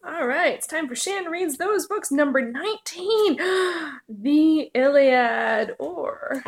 All right, it's time for Shannon Reads Those Books, number 19, The Iliad, or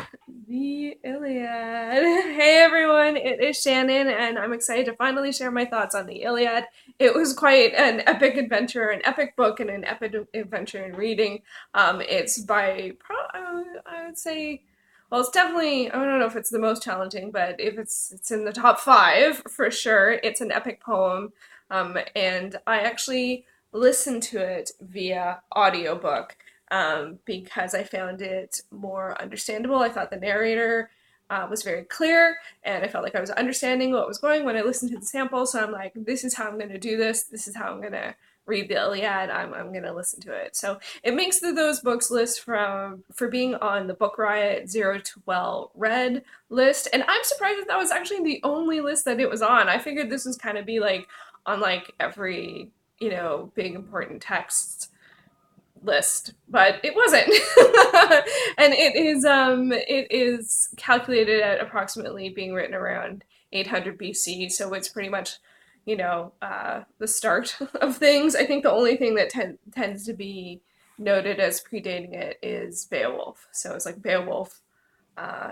The Iliad. Hey everyone, it is Shannon, and I'm excited to finally share my thoughts on The Iliad. It was quite an epic adventure, an epic book, and an epic adventure in reading. It's by, I would say, well, it's definitely, I don't know if it's the most challenging, but if it's in the top five for sure. It's an epic poem. And I actually listened to it via audiobook because I found it more understandable. I thought the narrator was very clear, and I felt like I was understanding what was going when I listened to the sample. So I'm like, this is how I'm going to do this. This is how I'm going to read the Iliad. I'm going to listen to it. So it makes those books list for being on the Book Riot 0 to well read list, and I'm surprised that was actually the only list that it was on. I figured this was kind of be like on like every big important text list, but it wasn't. And it is calculated at approximately being written around 800 BC, so it's pretty much the start of things. I think the only thing that tends to be noted as predating it is Beowulf. So it's like Beowulf,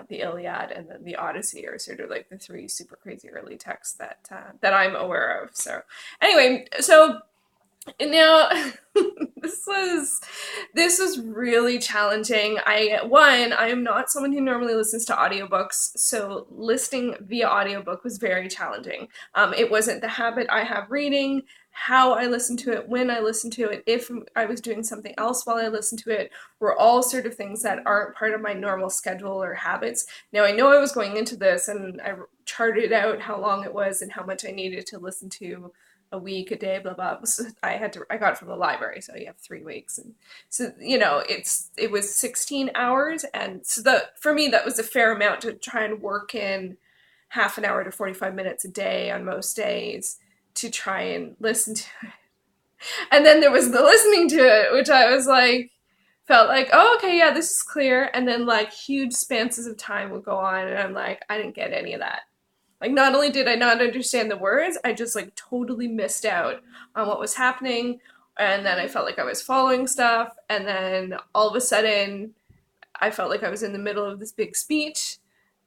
the Iliad, and then the Odyssey are sort of like the three super crazy early texts that I'm aware of. So anyway, so now this was really challenging. I am not someone who normally listens to audiobooks, so listening via audiobook was very challenging. It wasn't the habit I have reading. How I listen to it, when I listen to it, if I was doing something else while I listened to it, were all sort of things that aren't part of my normal schedule or habits. Now, I know I was going into this and I charted out how long it was and how much I needed to listen to a week, a day, blah blah. So I got it from the library, so you have 3 weeks, and so it was 16 hours, and so for me that was a fair amount to try and work in half an hour to 45 minutes a day on most days to try and listen to it. And then there was the listening to it, which I was like, felt like, oh, okay, yeah, this is clear. And then like huge spanses of time would go on, and I'm like, I didn't get any of that. Like, not only did I not understand the words, I just like totally missed out on what was happening. And then I felt like I was following stuff. And then all of a sudden, I felt like I was in the middle of this big speech,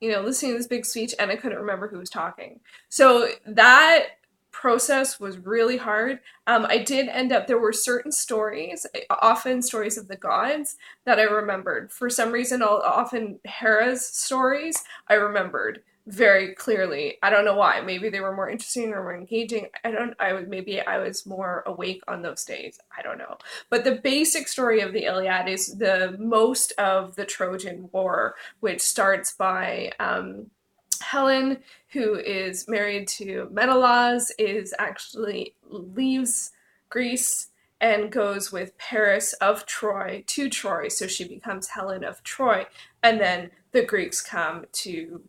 listening to this big speech, and I couldn't remember who was talking. So that process was really hard. I did end up, there were certain stories, often stories of the gods, that I remembered. For some reason, often Hera's stories I remembered very clearly. I don't know why. Maybe they were more interesting or more engaging. Maybe I was more awake on those days. I don't know. But the basic story of the Iliad is the most of the Trojan War, which starts by Helen, who is married to Menelaus, is actually leaves Greece and goes with Paris of Troy to Troy, so she becomes Helen of Troy, and then the Greeks come to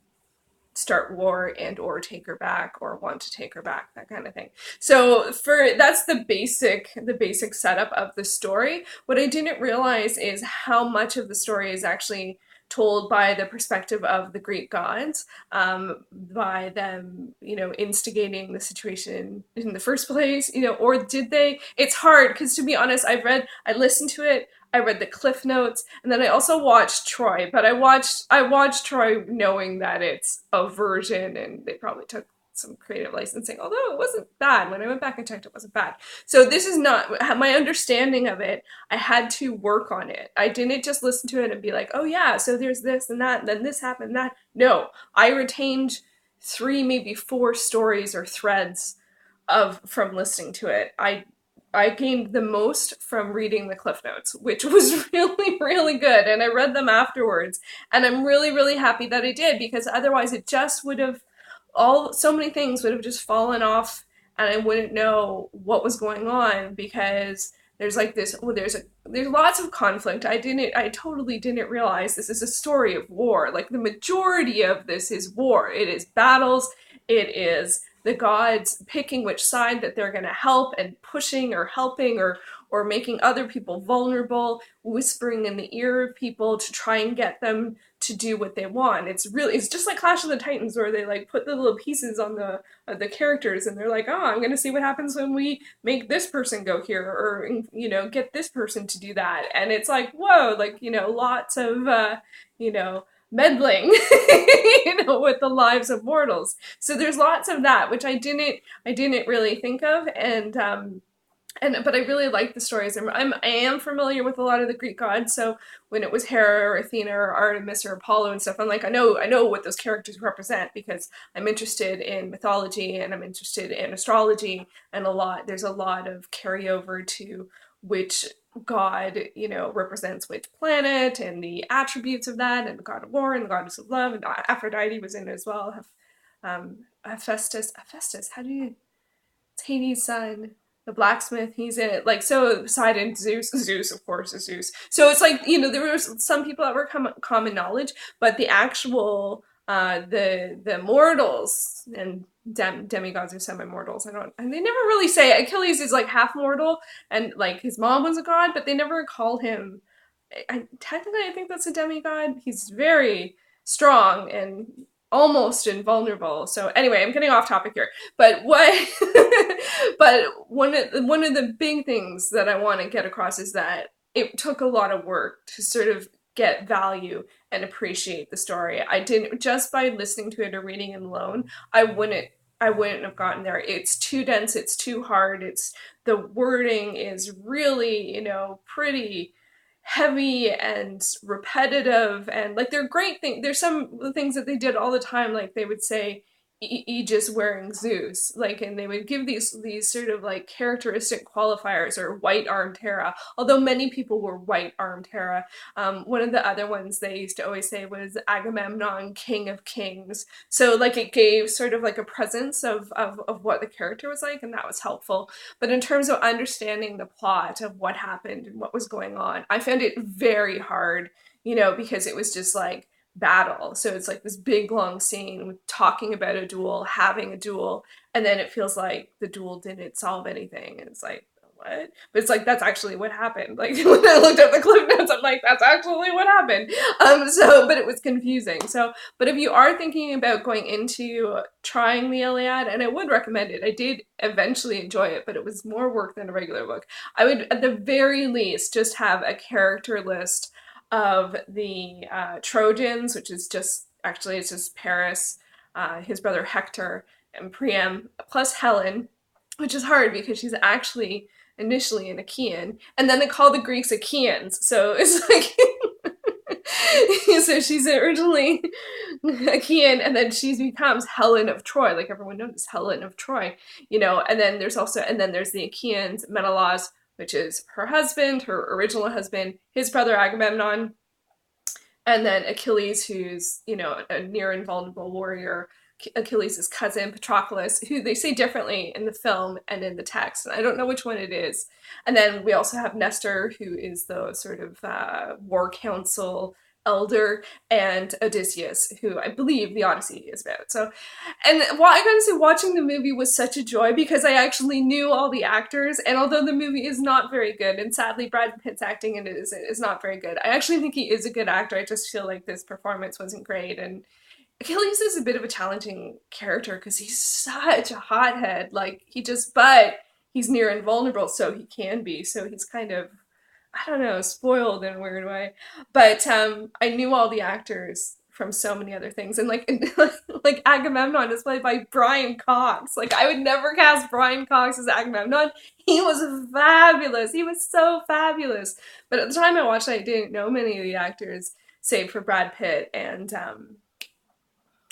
start war and or take her back or want to take her back, that kind of thing. So that's the basic setup of the story. What I didn't realize is how much of the story is actually told by the perspective of the Greek gods, by them, instigating the situation in the first place, or did they? It's hard because, to be honest, I listened to it, I read the cliff notes, and then I also watched Troy. But I watched Troy knowing that it's a version, and they probably took some creative licensing. Although it wasn't bad. When I went back and checked, it wasn't bad. So this is not my understanding of it. I had to work on it. I didn't just listen to it and be like, oh yeah, so there's this and that, and then this happened, and that. No, I retained 3, maybe 4 stories or threads of from listening to it. I gained the most from reading the cliff notes, which was really, really good. And I read them afterwards. And I'm really, really happy that I did, because otherwise it just would have, so many things would have just fallen off, and I wouldn't know what was going on, because there's like this, well, there's lots of conflict. I totally didn't realize this is a story of war. Like, the majority of this is war. It is battles. It is the gods picking which side that they're going to help, and pushing or helping or making other people vulnerable, whispering in the ear of people to try and get them to do what they want. It's just like Clash of the Titans, where they like put the little pieces on the characters, and they're like, oh, I'm gonna see what happens when we make this person go here, or get this person to do that. And it's like, whoa, like, lots of meddling with the lives of mortals. So there's lots of that, which I didn't really think of. But I really like the stories. I am familiar with a lot of the Greek gods. So when it was Hera or Athena or Artemis or Apollo and stuff, I'm like, I know what those characters represent, because I'm interested in mythology and I'm interested in astrology, and there's a lot of carryover to which god represents which planet, and the attributes of that, and the god of war and the goddess of love, and Aphrodite was in it as well. Hephaestus, how do you it's Hades' son, the blacksmith. He's in it. Like, so Poseidon, Zeus, of course, is Zeus. So it's like, there were some people that were common knowledge, but the actual the mortals and demigods or semi-mortals. And they never really say. Achilles is like half mortal, and like his mom was a god, but they never call him. Technically, I think that's a demigod. He's very strong and almost invulnerable. So anyway, I'm getting off topic here. But what? But one of the big things that I want to get across is that it took a lot of work to sort of get value and appreciate the story. I didn't just by listening to it or reading it alone. I wouldn't have gotten there. It's too dense. It's too hard. The wording is really, pretty heavy and repetitive, and like they're great things. There's some things that they did all the time, like they would say Aegis wearing Zeus, like, and they would give these sort of like characteristic qualifiers, or white armed Hera, although many people were white armed Hera. One of the other ones they used to always say was Agamemnon, king of kings. So like it gave sort of like a presence of what the character was like, and that was helpful. But in terms of understanding the plot of what happened and what was going on, I found it very hard, because it was just like battle. So it's like this big long scene with talking about a duel, having a duel, and then it feels like the duel didn't solve anything. And it's like, what? But it's like, that's actually what happened. Like when I looked at the clip notes, I'm like, that's actually what happened. But it was confusing. So, but if you are thinking about going into trying the Iliad, and I would recommend it, I did eventually enjoy it, but it was more work than a regular book. I would, at the very least, just have a character list of the Trojans, which is just actually it's just Paris, his brother Hector, and Priam, plus Helen, which is hard because she's actually initially an Achaean, and then they call the Greeks Achaeans, so it's like so she's originally Achaean, and then she becomes Helen of Troy, like everyone knows Helen of Troy, and then there's the Achaeans, Menelaus, which is her husband, her original husband, his brother Agamemnon, and then Achilles, who's, a near invulnerable warrior. Achilles' cousin, Patroclus, who they say differently in the film and in the text. And I don't know which one it is. And then we also have Nestor, who is the sort of war council elder, and Odysseus, who I believe the Odyssey is about. So, and I gotta say, watching the movie was such a joy because I actually knew all the actors, and although the movie is not very good, and sadly Brad Pitt's acting in it is not very good, I actually think he is a good actor. I just feel like this performance wasn't great, and Achilles is a bit of a challenging character because he's such a hothead. But he's near invulnerable, so he can be. So he's kind of, I don't know, spoiled in a weird way. But I knew all the actors from so many other things, and like Agamemnon is played by Brian Cox. Like I would never cast Brian Cox as Agamemnon. He was fabulous. He was so fabulous. But at the time I watched it, I didn't know many of the actors, save for Brad Pitt and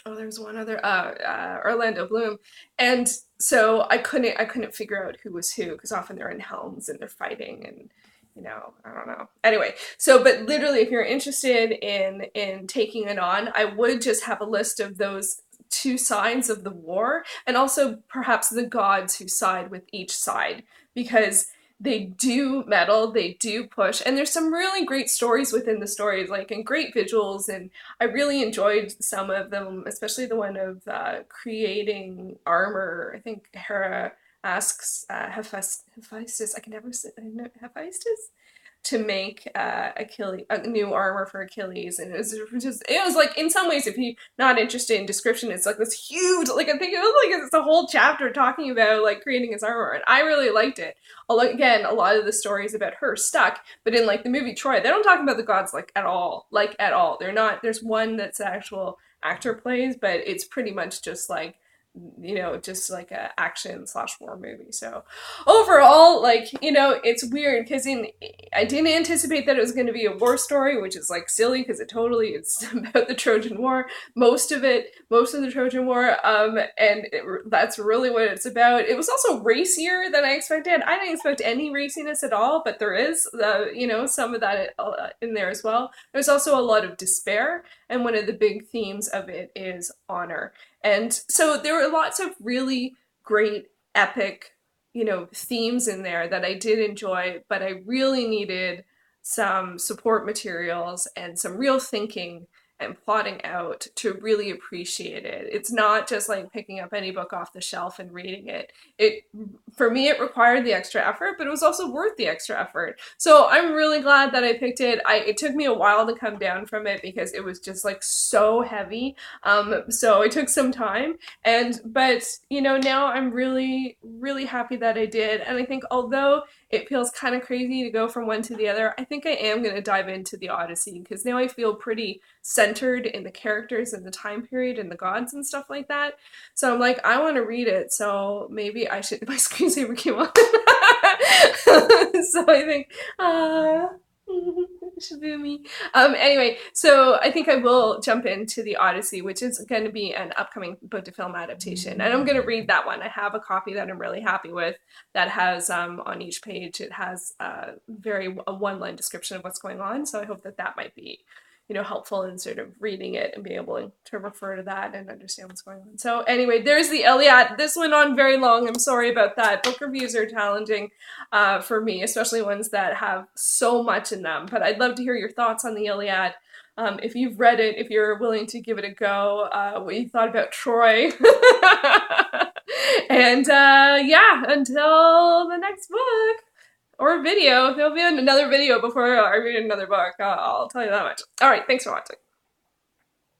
there was one other Orlando Bloom, and so I couldn't figure out who was who, because often they're in helms and they're fighting, and I don't know. Anyway, but literally, if you're interested in taking it on, I would just have a list of those two sides of the war, and also perhaps the gods who side with each side, because they do meddle, they do push, and there's some really great stories within the stories, like, and great visuals, and I really enjoyed some of them, especially the one of creating armor. I think Hera asks Hephaestus, I can never say, Hephaestus? to make Achilles a new armor for Achilles, and it was like, in some ways, if you're not interested in description, it's like this huge, like, I think it was like it's a whole chapter talking about like creating his armor, and I really liked it. Although again, a lot of the stories about her stuck, but in like the movie Troy, they don't talk about the gods like at all. They're not. There's one that's an actual actor plays, but it's pretty much just like, just like a action slash war movie. So overall, like, it's weird because I didn't anticipate that it was going to be a war story, which is like silly because it's about the Trojan War, most of the Trojan War, and that's really what it's about. It was also racier than I expected. I didn't expect any raciness at all, but there is, some of that in there as well. There's also a lot of despair, and one of the big themes of it is honor. And so there were lots of really great, epic, themes in there that I did enjoy, but I really needed some support materials and some real thinking and plotting out to really appreciate it. It's not just like picking up any book off the shelf and reading it. For me, it required the extra effort, but it was also worth the extra effort. So I'm really glad that I picked it. It took me a while to come down from it because it was just like so heavy. So it took some time, but now I'm really, really happy that I did. And I think although it feels kind of crazy to go from one to the other, I think I am going to dive into the Odyssey because now I feel pretty centered in the characters and the time period and the gods and stuff like that. So I'm like, I want to read it, so maybe I should. My screensaver came on. So I think, should be me. Anyway, so I think I will jump into the Odyssey, which is going to be an upcoming book to film adaptation, and I'm going to read that one. I have a copy that I'm really happy with that has on each page, it has a one-line description of what's going on. So I hope that might be helpful in sort of reading it and being able to refer to that and understand what's going on. So anyway, there's the Iliad. This went on very long. I'm sorry about that. Book reviews are challenging for me, especially ones that have so much in them. But I'd love to hear your thoughts on the Iliad. If you've read it, if you're willing to give it a go, what you thought about Troy. And yeah, until the next book. Or video. There'll be another video before I read another book. I'll tell you that much. All right, thanks for watching.